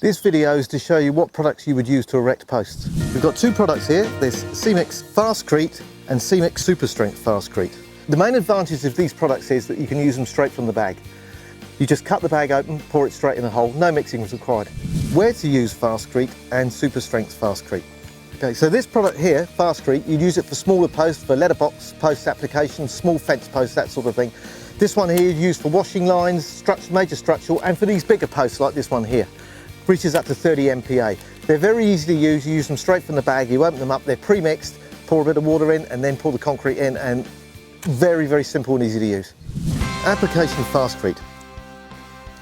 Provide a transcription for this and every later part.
This video is to show you what products you would use to erect posts. We've got two products here. There's Cemix Fastcrete and Cemix Superstrength Fastcrete. The main advantage of these products is that you can use them straight from the bag. You just cut the bag open, pour it straight in the hole, no mixing is required. Where to use Fastcrete and Superstrength Fastcrete. Okay, so this product here, Fastcrete, you'd use it for smaller posts, for letterbox post applications, small fence posts, that sort of thing. This one here you'd use for washing lines, major structural, and for these bigger posts like this one here. Reaches up to 30 MPa. They're very easy to use. You use them straight from the bag, you open them up, they're pre-mixed, pour a bit of water in and then pour the concrete in, and very, very simple and easy to use. Application Fastcrete.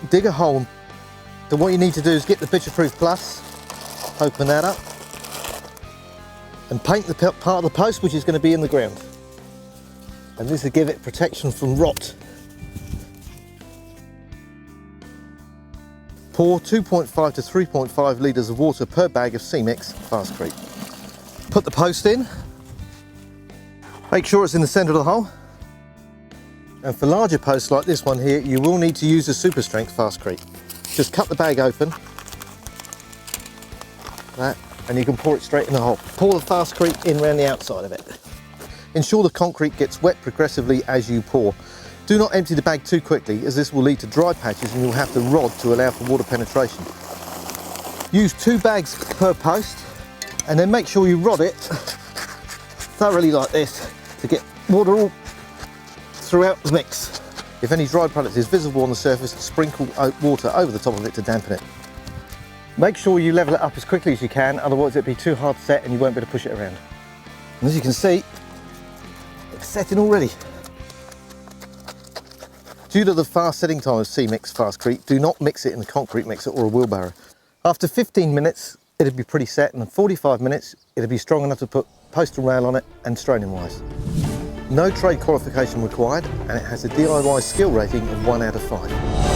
Dig a hole. Then what you need to do is get the Bitterproof Plus, open that up, and paint the part of the post which is going to be in the ground. And this will give it protection from rot. Pour 2.5 to 3.5 litres of water per bag of Cemix Fastcrete. Put the post in. Make sure it's in the centre of the hole. And for larger posts like this one here, you will need to use the Superstrength Fastcrete. Just cut the bag open, that, and you can pour it straight in the hole. Pour the Fastcrete in around the outside of it. Ensure the concrete gets wet progressively as you pour. Do not empty the bag too quickly, as this will lead to dry patches and you'll have to rod to allow for water penetration. Use 2 bags per post, and then make sure you rod it thoroughly like this to get water all throughout the mix. If any dry product is visible on the surface, sprinkle water over the top of it to dampen it. Make sure you level it up as quickly as you can, otherwise it'll be too hard set and you won't be able to push it around. And as you can see, it's setting already. Due to the fast setting time of Cemix Fastcrete, do not mix it in a concrete mixer or a wheelbarrow. After 15 minutes, it'll be pretty set, and in 45 minutes, it'll be strong enough to put post and rail on it and straining wise. No trade qualification required, and it has a DIY skill rating of 1 out of 5.